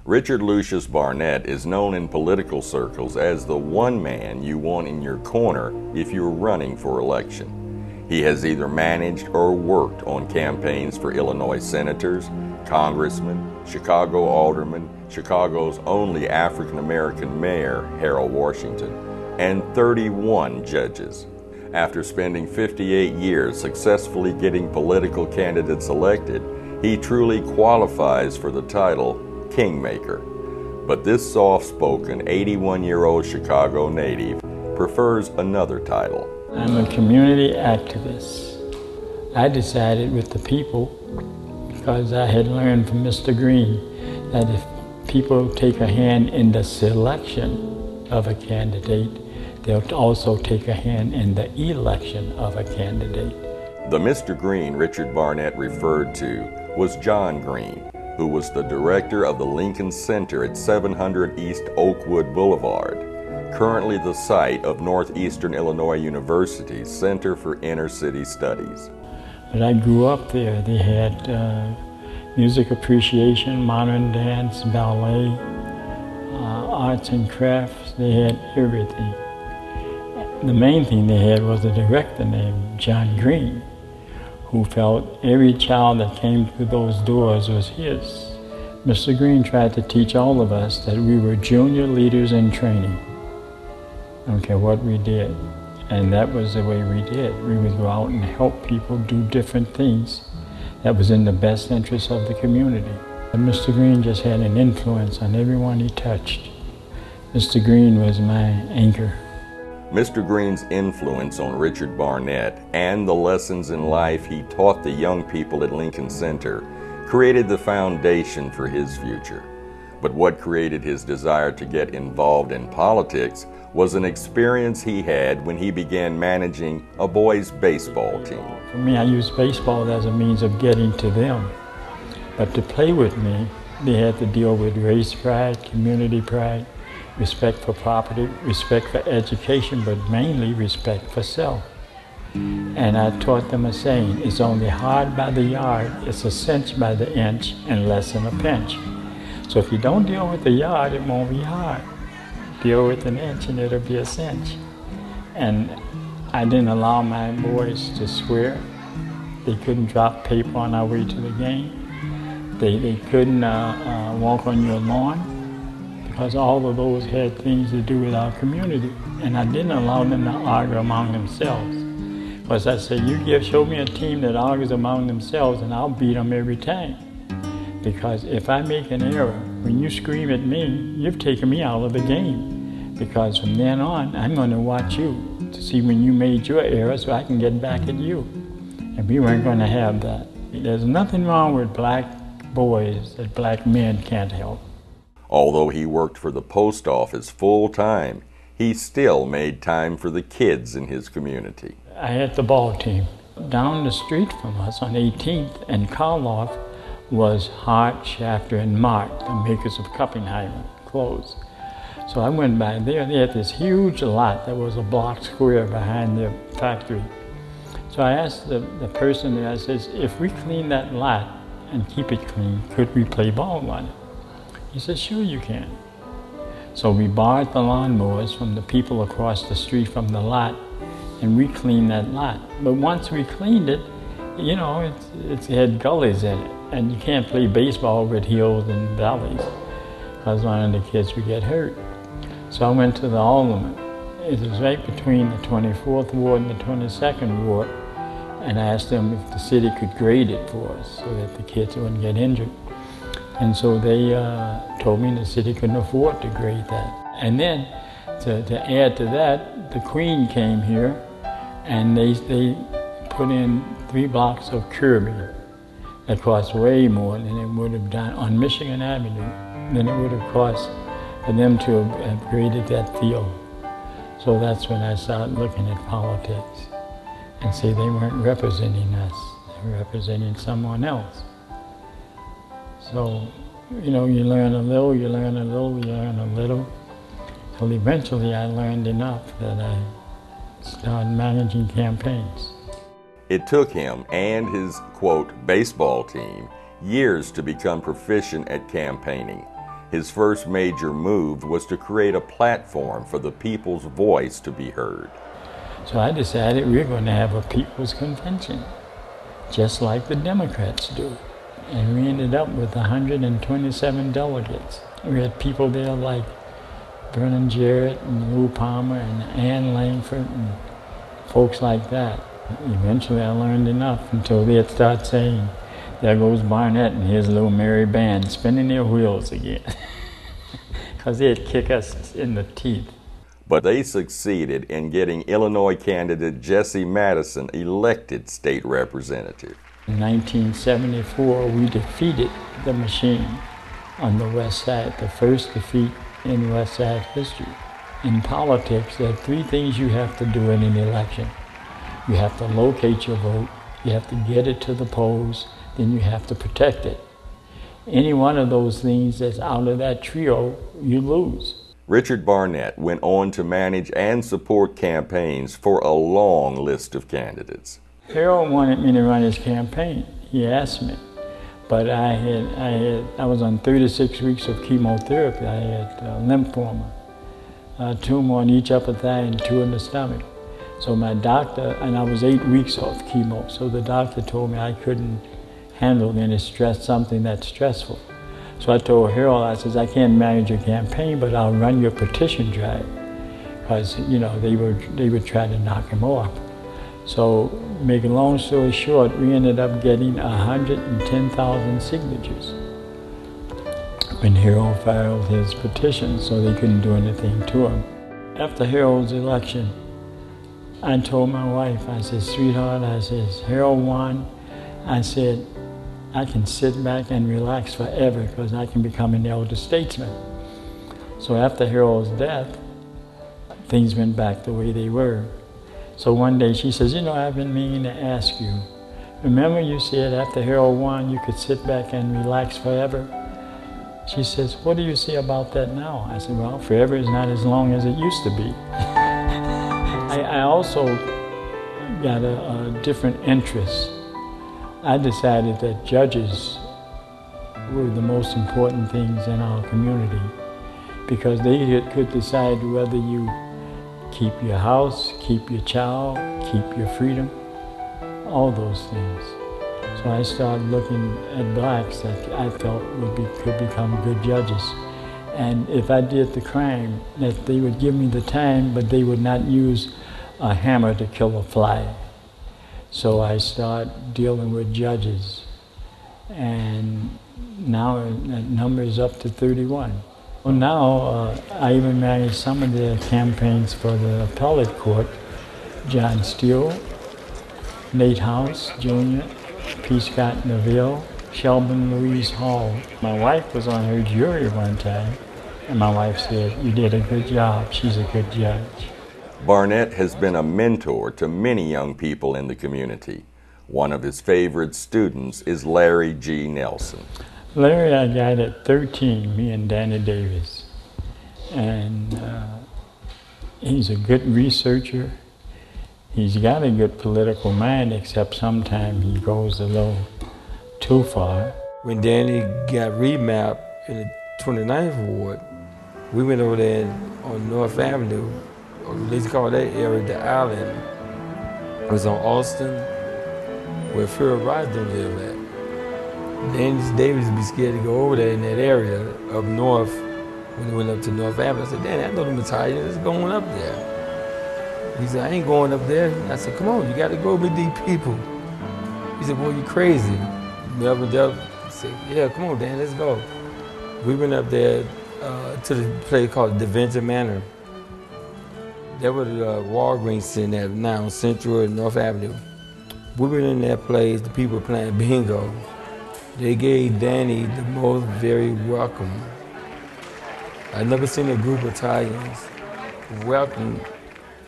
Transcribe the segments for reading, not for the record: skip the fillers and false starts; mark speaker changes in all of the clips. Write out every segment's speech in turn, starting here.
Speaker 1: Richard Lucius Barnett is known in political circles as the one man you want in your corner if you're running for election. He has either managed or worked on campaigns for Illinois senators, congressmen, Chicago aldermen, Chicago's only African-American mayor, Harold Washington, and 31 judges. After spending 58 years successfully getting political candidates elected, he truly qualifies for the title Kingmaker. But this soft-spoken 81-year-old Chicago native prefers another title.
Speaker 2: I'm a community activist. I decided with the people, because I had learned from Mr. Green, that if people take a hand in the selection of a candidate, they'll also take a hand in the election of a candidate.
Speaker 1: The Mr. Green Richard Barnett referred to was John Green, who was the director of the Lincoln Center at 700 East Oakwood Boulevard, currently the site of Northeastern Illinois University's Center for Inner City Studies.
Speaker 2: When I grew up there, they had music appreciation, modern dance, ballet, arts and crafts. They had everything. The main thing they had was a director named John Green, who felt every child that came through those doors was his. Mr. Green tried to teach all of us that we were junior leaders in training. I don't care what we did. And that was the way we did. We would go out and help people do different things that was in the best interest of the community. And Mr. Green just had an influence on everyone he touched. Mr. Green was my anchor.
Speaker 1: Mr. Green's influence on Richard Barnett and the lessons in life he taught the young people at Lincoln Center created the foundation for his future. But what created his desire to get involved in politics was an experience he had when he began managing a boys' baseball team.
Speaker 2: For me, I used baseball as a means of getting to them. But to play with me, they had to deal with race pride, community pride, respect for property, respect for education, but mainly respect for self. And I taught them a saying, it's only hard by the yard, it's a cinch by the inch, and less than a pinch. So if you don't deal with the yard, it won't be hard. Deal with an inch and it'll be a cinch. And I didn't allow my boys to swear. They couldn't drop paper on our way to the game. They couldn't walk on your lawn, because all of those had things to do with our community. And I didn't allow them to argue among themselves. Because I said, show me a team that argues among themselves and I'll beat them every time. Because if I make an error, when you scream at me, you've taken me out of the game. Because from then on, I'm going to watch you to see when you made your error so I can get back at you. And we weren't going to have that. There's nothing wrong with black boys that black men can't help.
Speaker 1: Although he worked for the post office full-time, he still made time for the kids in his community.
Speaker 2: I had the ball team. Down the street from us on 18th and Karloff was Hart, Shafter, and Mark, the makers of Kuppenheimer clothes. So I went by there. They had this huge lot that was a block square behind their factory. So I asked the person there, I says, if we clean that lot and keep it clean, could we play ball on it? He said, sure you can. So we borrowed the lawnmowers from the people across the street from the lot, and we cleaned that lot. But once we cleaned it, you know, it had gullies in it, and you can't play baseball with hills and valleys, because one of the kids would get hurt. So I went to the alderman. It was right between the 24th Ward and the 22nd Ward, and I asked them if the city could grade it for us so that the kids wouldn't get injured. And so they told me the city couldn't afford to grade that. And then to add to that, the Queen came here and they put in 3 blocks of curbing. That cost way more than it would have done on Michigan Avenue than it would have cost for them to have graded that field. So that's when I started looking at politics and see they weren't representing us, they were representing someone else. So, you know, you learn a little, you learn a little, you learn a little. Till eventually I learned enough that I started managing campaigns.
Speaker 1: It took him and his, quote, baseball team years to become proficient at campaigning. His first major move was to create a platform for the people's voice to be heard.
Speaker 2: So I decided we're going to have a people's convention, just like the Democrats do. And we ended up with 127 delegates. We had people there like Vernon Jarrett and Lou Palmer and Ann Langford and folks like that. Eventually I learned enough until they'd start saying, there goes Barnett and his little merry band spinning their wheels again. Because they'd kick us in the teeth.
Speaker 1: But they succeeded in getting Illinois candidate Jesse Madison elected state representative.
Speaker 2: In 1974, we defeated the machine on the West Side, the first defeat in West Side history. In politics, there are three things you have to do in an election. You have to locate your vote, you have to get it to the polls, then you have to protect it. Any one of those things that's out of that trio, you lose.
Speaker 1: Richard Barnett went on to manage and support campaigns for a long list of candidates.
Speaker 2: Harold wanted me to run his campaign. He asked me, but I was on 36 weeks of chemotherapy. I had lymphoma, a tumor on each upper thigh and 2 in the stomach. So my doctor, and I was 8 weeks off chemo, so the doctor told me I couldn't handle any stress, something that's stressful. So I told Harold, I says, I can't manage your campaign, but I'll run your petition drive. Because, you know, they would try to knock him off. So, make a long story short, we ended up getting 110,000 signatures when Harold filed his petition, so they couldn't do anything to him. After Harold's election, I told my wife, I said, sweetheart, I says, Harold won. I said, I can sit back and relax forever because I can become an elder statesman. So after Harold's death, things went back the way they were. So one day she says, you know, I've been meaning to ask you. Remember you said after Harold won, you could sit back and relax forever? She says, what do you say about that now? I said, well, forever is not as long as it used to be. I also got a different interest. I decided that judges were the most important things in our community because they could decide whether you keep your house, keep your child, keep your freedom, all those things. So I started looking at blacks that I felt could become good judges. And if I did the crime, that they would give me the time, but they would not use a hammer to kill a fly. So I started dealing with judges. And now that number is up to 31. Well, now I even manage some of the campaigns for the appellate court. John Steele, Nate House Jr., P. Scott Neville, Shelburne Louise Hall. My wife was on her jury one time, and my wife said, you did a good job. She's a good judge.
Speaker 1: Barnett has been a mentor to many young people in the community. One of his favorite students is Larry G. Nelson.
Speaker 2: Larry I got at 13, me and Danny Davis. And he's a good researcher. He's got a good political mind, except sometimes he goes a little too far.
Speaker 3: When Danny got remapped in the 29th Ward, we went over there on North Avenue, or they call that area the Island. It was on Austin, where Phil Rosden lived at. Danny Davis would be scared to go over there in that area up north when he went up to North Avenue. I said, Danny, I know them Italians, it's going up there. He said, I ain't going up there. I said, come on, you got to go meet these people. He said, boy, you crazy. Melvin Dell said, yeah, come on, Dan, let's go. We went up there to the place called Deventer Manor. There was a Walgreens sitting there now on Central and North Avenue. We were in that place, the people were playing bingo. They gave Danny the most very welcome. I've never seen a group of Italians welcome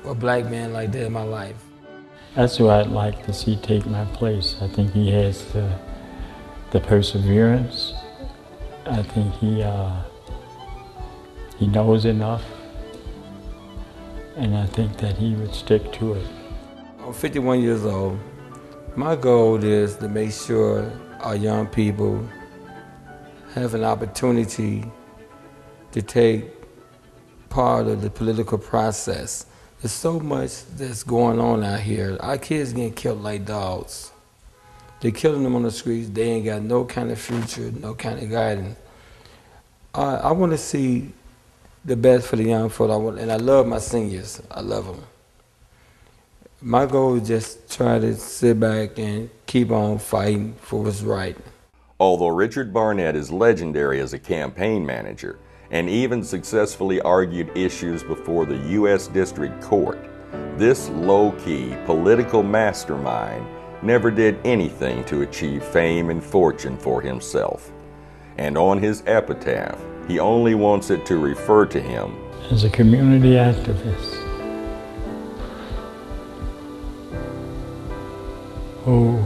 Speaker 3: a black man like that in my life.
Speaker 2: That's who I'd like to see take my place. I think he has the perseverance. I think he knows enough. And I think that he would stick to it.
Speaker 3: I'm 51 years old. My goal is to make sure our young people have an opportunity to take part of the political process. There's so much that's going on out here. Our kids getting killed like dogs. They're killing them on the streets. They ain't got no kind of future, no kind of guidance. I want to see the best for the young folk, and I love my seniors. I love them. My goal is just try to sit back and keep on fighting for what's right.
Speaker 1: Although Richard Barnett is legendary as a campaign manager and even successfully argued issues before the U.S. District Court, this low-key political mastermind never did anything to achieve fame and fortune for himself. And on his epitaph, he only wants it to refer to him
Speaker 2: as a community activist who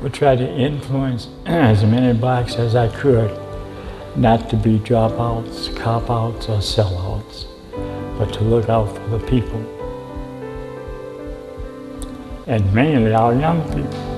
Speaker 2: would try to influence as many blacks as I could not to be dropouts, cop-outs, or sellouts, but to look out for the people, and mainly our young people.